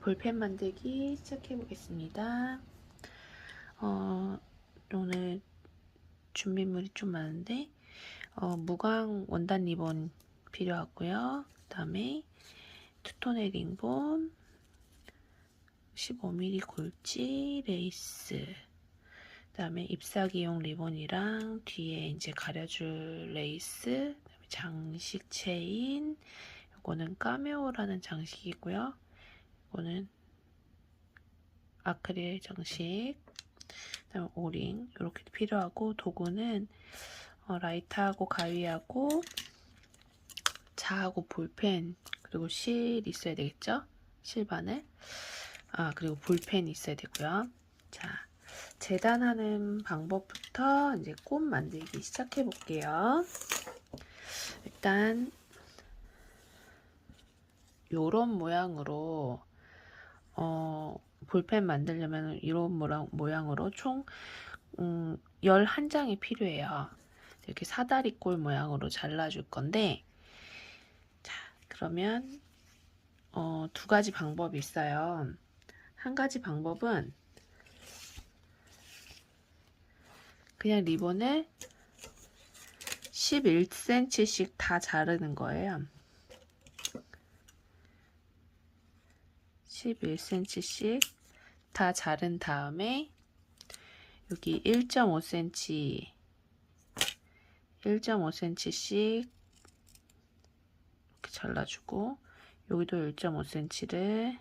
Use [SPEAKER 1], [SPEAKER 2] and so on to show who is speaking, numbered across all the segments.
[SPEAKER 1] 볼펜 만들기 시작해 보겠습니다. 오늘 준비물이 좀 많은데 무광 원단 리본 필요하고요. 그 다음에 투톤의 링본, 15mm 골지 레이스, 그 다음에 ip사기용 리본이랑 뒤에 이제 가려줄 레이스, 그다음에 장식 체인, 이거는 까메오라는 장식이고요. 이거는 아크릴 장식, 그다음에 오링 이렇게 필요하고, 도구는 라이터하고 가위하고 자하고 볼펜, 그리고 실 있어야 되겠죠? 실바늘, 그리고 볼펜 있어야 되고요. 자, 재단하는 방법부터 이제 꽃 만들기 시작해 볼게요. 일단 요런 모양으로 볼펜 만들려면 이런 모양으로 총 11장이 필요해요. 이렇게 사다리꼴 모양으로 잘라줄 건데, 자, 그러면 두 가지 방법이 있어요. 한 가지 방법은 그냥 리본을 11cm씩 다 자르는 거예요. 11cm씩 다 자른 다음에 여기 1.5cm 씩 이렇게 잘라주고, 여기도 1.5cm를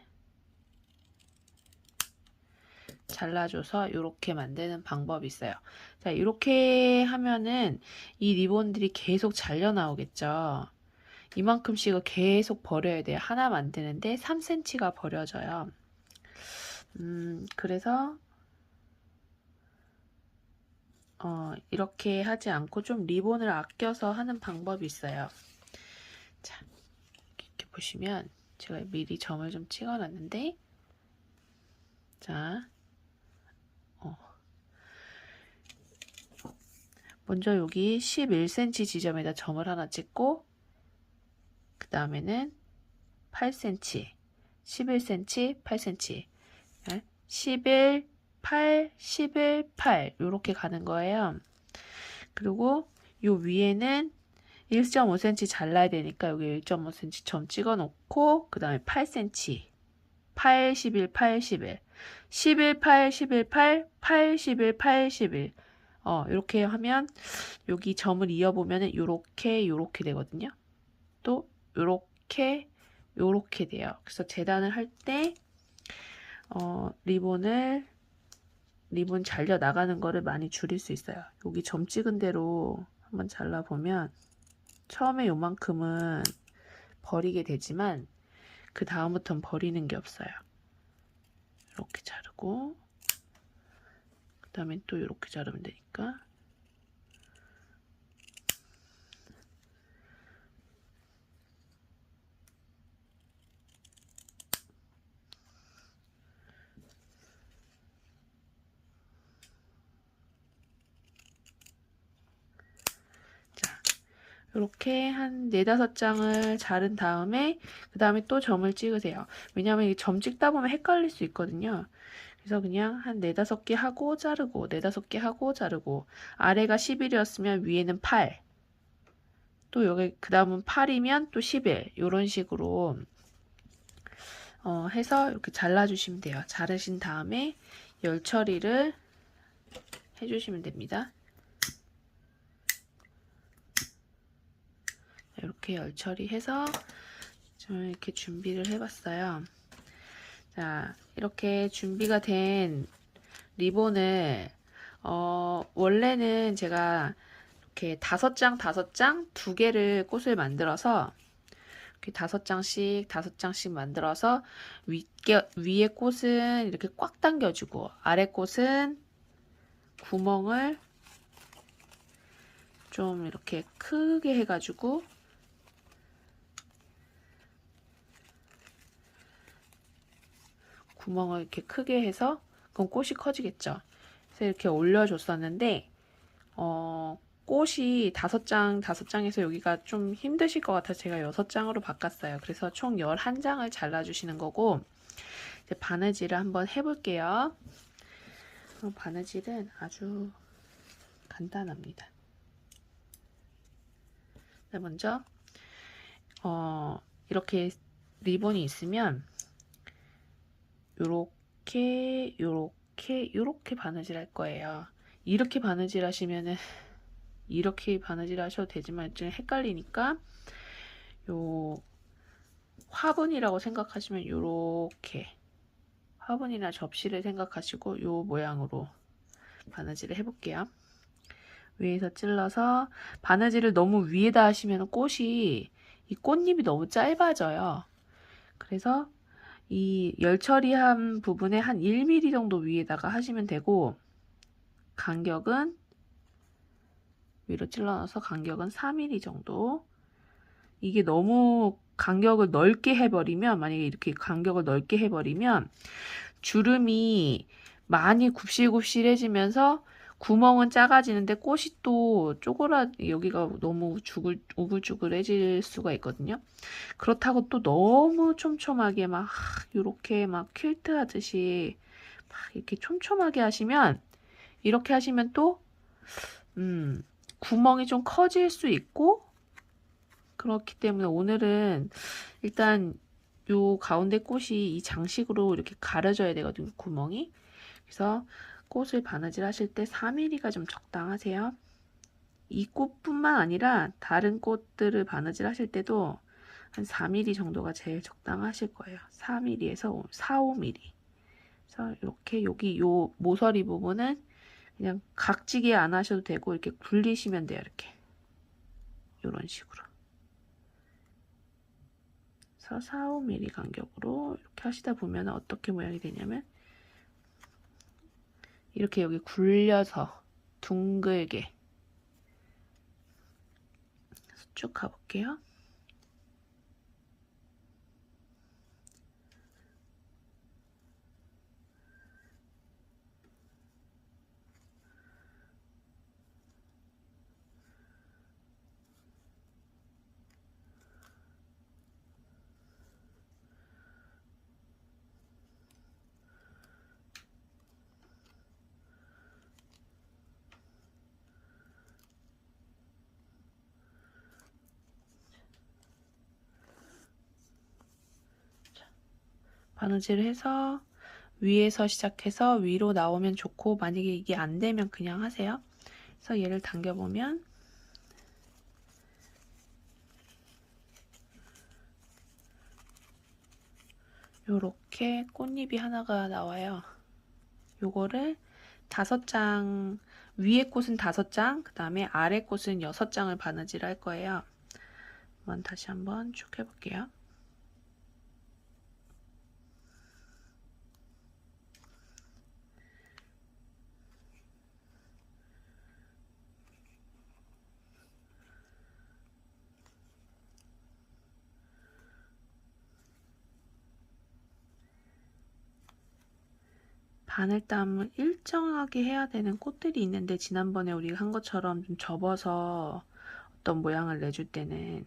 [SPEAKER 1] 잘라줘서 이렇게 만드는 방법이 있어요. 자, 이렇게 하면은 이 리본들이 계속 잘려 나오겠죠. 이만큼씩을 계속 버려야 돼요. 하나 만드는데 3cm가 버려져요. 그래서 이렇게 하지 않고 좀 리본을 아껴서 하는 방법이 있어요. 자, 이렇게 보시면 제가 미리 점을 좀 찍어 놨는데, 자, 먼저 여기 11cm 지점에다 점을 하나 찍고, 그 다음에는 8cm, 11cm, 8cm, 11, 8, 11, 8 이렇게 가는 거예요. 그리고 요 위에는 1.5cm 잘라야 되니까 여기 1.5cm 점 찍어 놓고, 그 다음에 8cm, 8, 11, 8, 11, 11, 8, 11, 8, 8, 11, 8, 11. 이렇게 하면 여기 점을 이어보면 요렇게 되거든요. 또 요렇게 돼요. 그래서 재단을 할 때 리본 잘려 나가는 거를 많이 줄일 수 있어요. 여기 점 찍은 대로 한번 잘라보면 처음에 요만큼은 버리게 되지만 그 다음부터는 버리는 게 없어요. 이렇게 자르고, 그 다음에 또 이렇게 자르면 되니까. 이렇게 한 4-5장을 자른 다음에 그 다음에 또 점을 찍으세요. 왜냐하면 점 찍다 보면 헷갈릴 수 있거든요. 그래서 그냥 한 4-5개 하고 자르고, 4-5개 하고 자르고, 아래가 11이었으면 위에는 8, 또 여기 그 다음은 8이면 또 11, 이런 식으로 해서 이렇게 잘라주시면 돼요. 자르신 다음에 열 처리를 해주시면 됩니다. 이렇게 열 처리해서 저는 이렇게 준비를 해봤어요. 자, 이렇게 준비가 된 리본을 원래는 제가 이렇게 5장 2개를 꽃을 만들어서 이렇게 5장씩 만들어서 위에 꽃은 이렇게 꽉 당겨주고, 아래 꽃은 구멍을 좀 이렇게 크게 해가지고 구멍을 이렇게 크게 해서, 그럼 꽃이 커지겠죠. 그래서 이렇게 올려줬었는데 꽃이 5장에서 여기가 좀 힘드실 것 같아서 제가 6장으로 바꿨어요. 그래서 총 11장을 잘라주시는 거고, 이제 바느질을 한번 해볼게요. 바느질은 아주 간단합니다. 먼저 이렇게 리본이 있으면 요렇게 바느질 할 거예요. 이렇게 바느질 하시면은 이렇게 바느질 하셔도 되지만 좀 헷갈리니까 요 화분이라고 생각하시면 요렇게 화분이나 접시를 생각하시고 요 모양으로 바느질을 해볼게요. 위에서 찔러서 바느질을 너무 위에다 하시면 꽃이 이 꽃잎이 너무 짧아져요. 그래서 이 열 처리한 부분에 한 1mm 정도 위에다가 하시면 되고 간격은 위로 찔러 넣어서 간격은 4mm 정도. 이게 너무 간격을 넓게 해버리면 만약에 이렇게 간격을 넓게 해버리면 주름이 많이 굽실굽실해지면서 구멍은 작아지는데 꽃이 또 여기가 너무 우글쭈글해질 수가 있거든요. 그렇다고 또 너무 촘촘하게 막 이렇게 막 퀼트 하듯이 막 이렇게 촘촘하게 하시면 이렇게 하시면 또 구멍이 좀 커질 수 있고 그렇기 때문에 오늘은 일단 요 가운데 꽃이 이 장식으로 이렇게 가려져야 되거든요. 구멍이. 그래서 꽃을 바느질 하실 때 4mm가 좀 적당하세요. 이 꽃뿐만 아니라 다른 꽃들을 바느질 하실 때도 한 4mm 정도가 제일 적당하실 거예요. 4mm에서 4, 5mm. 그래서 이렇게 여기 요 모서리 부분은 그냥 각지게 안 하셔도 되고 이렇게 굴리시면 돼요. 이렇게. 이런 식으로. 그래서 4, 5mm 간격으로 이렇게 하시다 보면 어떻게 모양이 되냐면 이렇게 여기 굴려서 둥글게 쭉 가볼게요. 바느질을 해서 위에서 시작해서 위로 나오면 좋고 만약에 이게 안 되면 그냥 하세요. 그래서 얘를 당겨보면 요렇게 꽃잎이 하나가 나와요. 요거를 5장, 위에 꽃은 5장, 그 다음에 아래 꽃은 6장을 바느질 할 거예요. 다시 한번 쭉 해볼게요. 바늘땀을 일정하게 해야 되는 꽃들이 있는데 지난번에 우리가 한 것처럼 좀 접어서 어떤 모양을 내줄 때는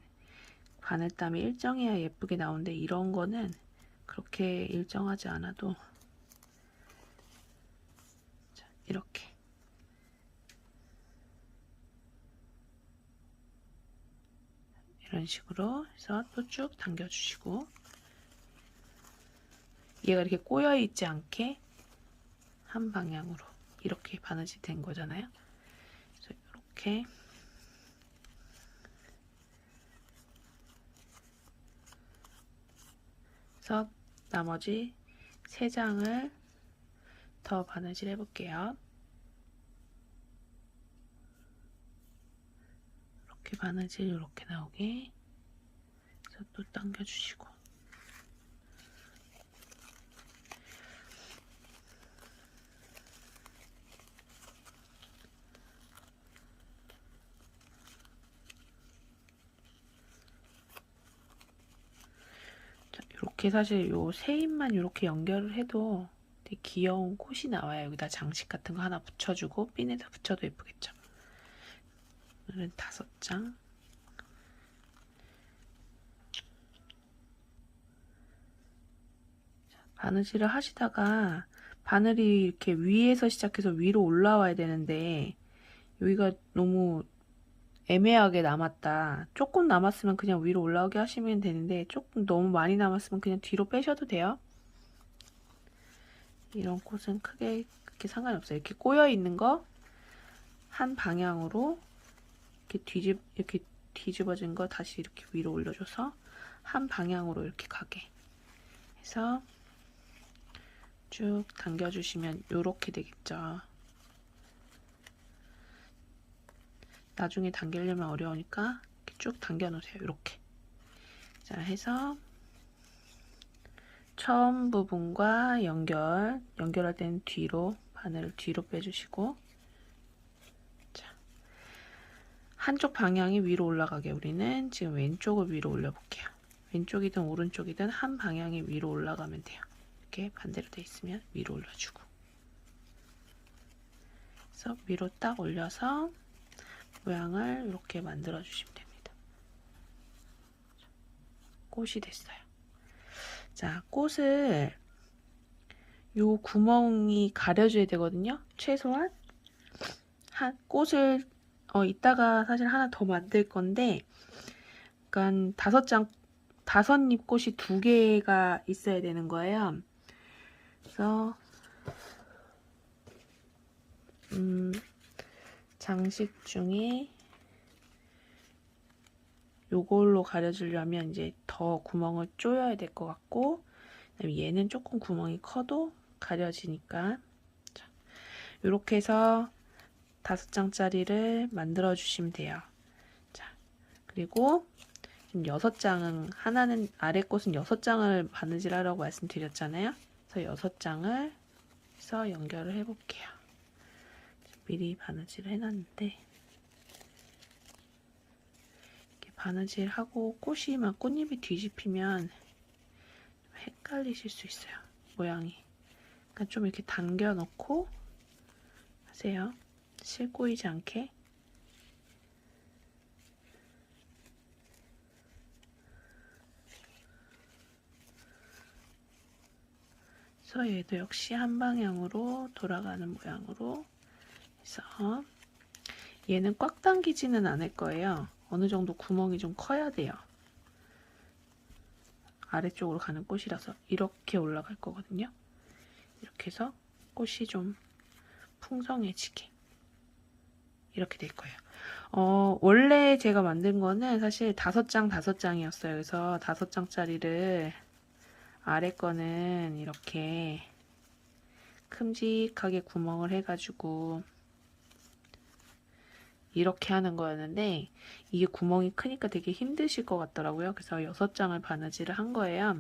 [SPEAKER 1] 바늘땀이 일정해야 예쁘게 나오는데 이런 거는 그렇게 일정하지 않아도 자, 이렇게 이런 식으로 해서 또 쭉 당겨주시고 얘가 이렇게 꼬여 있지 않게 한 방향으로 이렇게 바느질 된 거잖아요. 그래서 이렇게 그래서 나머지 3장을 더 바느질 해볼게요. 이렇게 바느질 이렇게 나오게 그래서 또 당겨주시고 이렇게 사실 요 세잎만 이렇게 연결을 해도 되게 귀여운 꽃이 나와요. 여기다 장식 같은 거 하나 붙여주고 핀에다 붙여도 예쁘겠죠. 오늘은 5장. 바느질을 하시다가 바늘이 이렇게 위에서 시작해서 위로 올라와야 되는데 여기가 너무 애매하게 남았다. 조금 남았으면 그냥 위로 올라오게 하시면 되는데 조금 너무 많이 남았으면 그냥 뒤로 빼셔도 돼요. 이런 꽃은 크게 그렇게 상관없어요. 이렇게 꼬여 있는 거 한 방향으로 이렇게 뒤집어진 거 다시 이렇게 위로 올려줘서 한 방향으로 이렇게 가게 해서 쭉 당겨주시면 이렇게 되겠죠. 나중에 당기려면 어려우니까 이렇게 쭉 당겨 놓으세요. 이렇게. 자, 해서 처음 부분과 연결할 때는 뒤로 바늘을 뒤로 빼주시고, 자, 한쪽 방향이 위로 올라가게 우리는 지금 왼쪽을 위로 올려볼게요. 왼쪽이든 오른쪽이든 한 방향이 위로 올라가면 돼요. 이렇게 반대로 돼 있으면 위로 올려주고, 그래서 위로 딱 올려서 모양을 이렇게 만들어 주시면 됩니다. 꽃이 됐어요. 자, 꽃을 요 구멍이 가려줘야 되거든요. 최소한 꽃을 이따가 사실 하나 더 만들 건데, 그러니까 5잎 꽃이 2개가 있어야 되는 거예요. 그래서 장식 중에 요걸로 가려주려면 이제 더 구멍을 조여야 될 것 같고, 그다음에 얘는 조금 구멍이 커도 가려지니까, 자, 요렇게 해서 5장짜리를 만들어 주시면 돼요. 자, 그리고 지금 6장은 하나는 아래 꽃은 6장을 바느질 하라고 말씀드렸잖아요. 그래서 6장을 해서 연결을 해 볼게요. 미리 바느질을 해놨는데, 이렇게 바느질하고 꽃이 막 꽃잎이 뒤집히면 헷갈리실 수 있어요. 모양이. 그러니까 좀 이렇게 당겨 놓고 하세요. 실 꼬이지 않게. 그래서 얘도 역시 한 방향으로 돌아가는 모양으로 해서, 얘는 꽉 당기지는 않을 거예요. 어느 정도 구멍이 좀 커야 돼요. 아래쪽으로 가는 꽃이라서 이렇게 올라갈 거거든요. 이렇게 해서 꽃이 좀 풍성해지게 이렇게 될 거예요. 원래 제가 만든 거는 사실 5장이었어요. 그래서 5장짜리를 아래 거는 이렇게 큼직하게 구멍을 해가지고 이렇게 하는 거였는데, 이게 구멍이 크니까 되게 힘드실 것 같더라고요. 그래서 6장을 바느질을 한 거예요.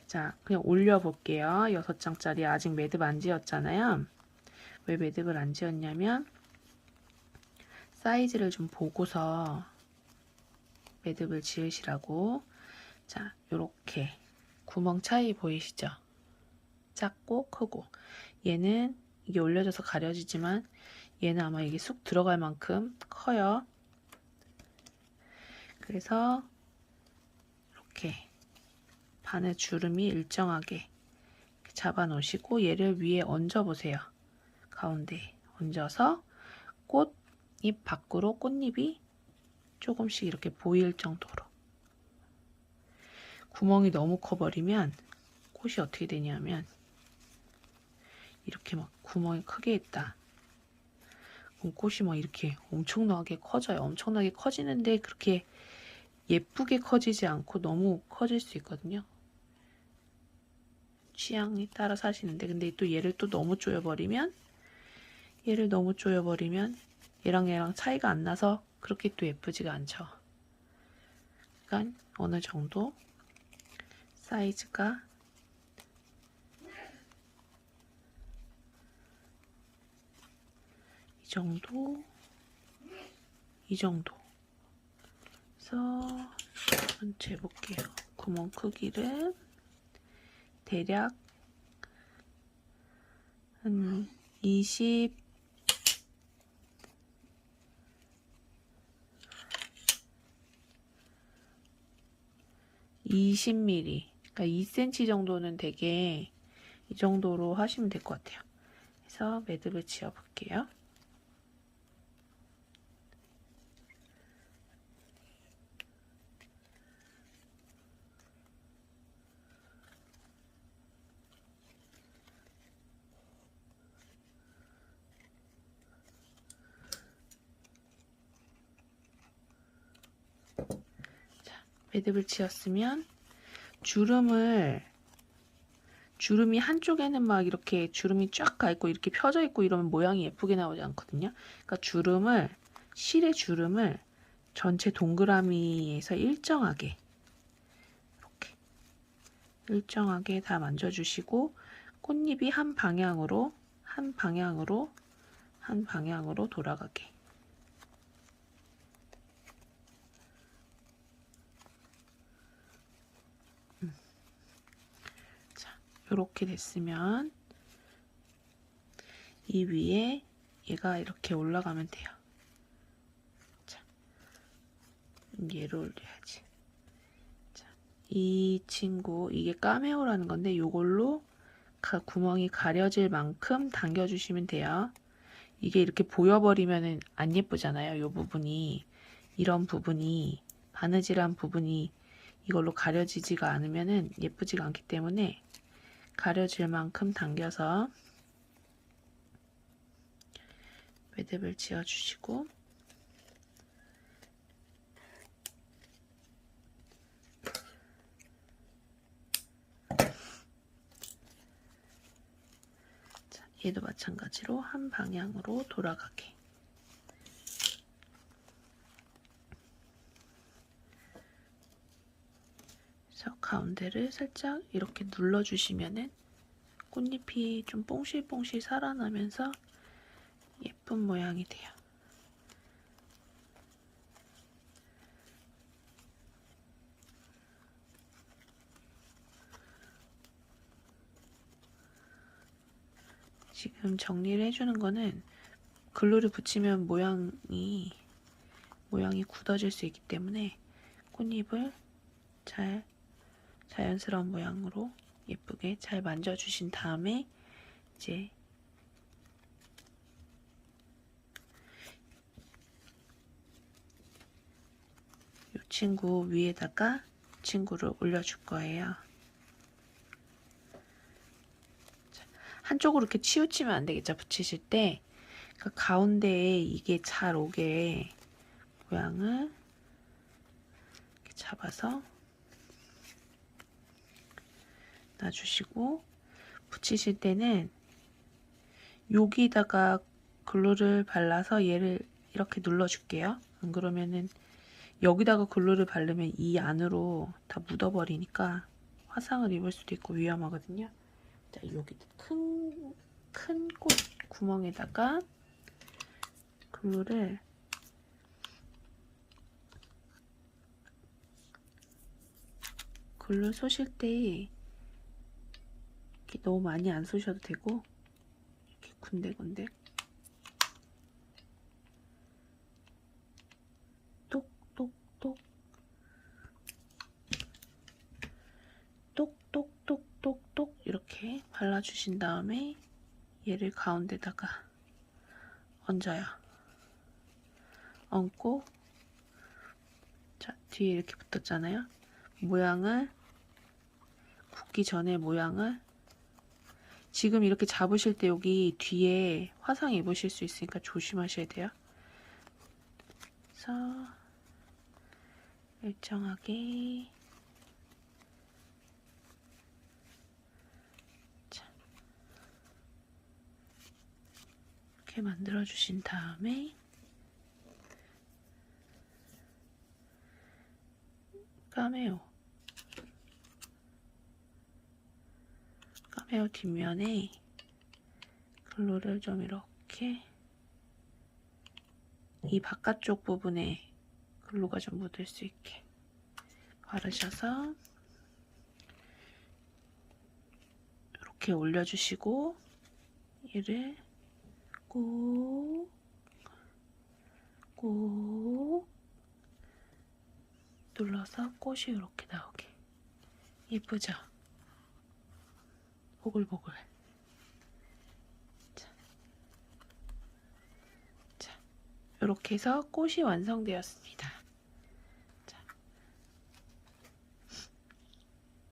[SPEAKER 1] 자, 그냥 올려볼게요. 6장짜리 아직 매듭 안 지었잖아요. 왜 매듭을 안 지었냐면 사이즈를 좀 보고서 매듭을 지으시라고. 자, 요렇게 구멍 차이 보이시죠? 작고 크고. 얘는 이게 올려져서 가려지지만 얘는 아마 이게 쑥 들어갈 만큼 커요. 그래서 이렇게 바늘 주름이 일정하게 잡아 놓으시고 얘를 위에 얹어 보세요. 가운데 얹어서 꽃잎 밖으로 꽃잎이 조금씩 이렇게 보일 정도로. 구멍이 너무 커버리면 꽃이 어떻게 되냐면 이렇게 막 구멍이 크게 있다. 그럼 꽃이 막 이렇게 엄청나게 커져요. 엄청나게 커지는데 그렇게 예쁘게 커지지 않고 너무 커질 수 있거든요. 취향에 따라 사시는데, 근데 또 얘를 또 너무 조여버리면 얘랑 차이가 안 나서 그렇게 또 예쁘지가 않죠. 그러니까 어느 정도 사이즈가 이 정도 그래서 한번 재볼게요. 구멍 크기를 대략 한 20mm 그러니까 2cm 정도는 되게 이 정도로 하시면 될 것 같아요. 그래서 매듭을 지어 볼게요. 매듭을 지었으면 주름이 한쪽에는 막 이렇게 주름이 쫙 가 있고 이렇게 펴져 있고 이러면 모양이 예쁘게 나오지 않거든요. 그러니까 실의 주름을 전체 동그라미에서 일정하게 이렇게 일정하게 다 만져주시고 꽃잎이 한 방향으로 돌아가게. 이렇게 됐으면 이 위에 얘가 이렇게 올라가면 돼요. 자, 얘를 올려야지. 자, 이 친구 이게 까메오라는 건데 이걸로 구멍이 가려질 만큼 당겨주시면 돼요. 이게 이렇게 보여버리면 안 예쁘잖아요. 이 부분이 이런 부분이 바느질한 부분이 이걸로 가려지지가 않으면 예쁘지가 않기 때문에 가려질 만큼 당겨서 매듭을 지어주시고 자, 얘도 마찬가지로 한 방향으로 돌아가게. 그래서 가운데를 살짝 이렇게 눌러주시면은 꽃잎이 좀 뽕실뽕실 살아나면서 예쁜 모양이 돼요. 지금 정리를 해주는 거는 글루를 붙이면 모양이 굳어질 수 있기 때문에 꽃잎을 잘 자연스러운 모양으로 예쁘게 잘 만져주신 다음에 이제 이 친구 위에다가 친구를 올려줄 거예요. 한쪽으로 이렇게 치우치면 안 되겠죠. 붙이실 때 그러니까 가운데에 이게 잘 오게 모양을 이렇게 잡아서 놔주시고 붙이실 때는 여기다가 글루를 발라서 얘를 이렇게 눌러줄게요. 안 그러면은 여기다가 글루를 바르면 이 안으로 다 묻어버리니까 화상을 입을 수도 있고 위험하거든요. 자, 여기 큰 꽃 구멍에다가 글루를 글루 쏘실 때 이렇게 너무 많이 안 쏘셔도 되고 이렇게 군데군데 똑똑똑 똑똑똑똑똑 이렇게 발라주신 다음에 얘를 가운데다가 얹어요. 얹고 자, 뒤에 이렇게 붙었잖아요. 모양을 굽기 전에 모양을 지금 이렇게 잡으실 때 여기 뒤에 화상 입으실 수 있으니까 조심하셔야 돼요. 그래서 일정하게 자, 이렇게 만들어 주신 다음에 까메오 뒷면에 글루를 좀 이렇게 이 바깥쪽 부분에 글루가 좀 묻을 수 있게 바르셔서 이렇게 올려주시고 얘를 꾹 눌러서 꽃이 이렇게 나오게 이쁘죠? 보글보글. 자, 이렇게 해서 꽃이 완성되었습니다.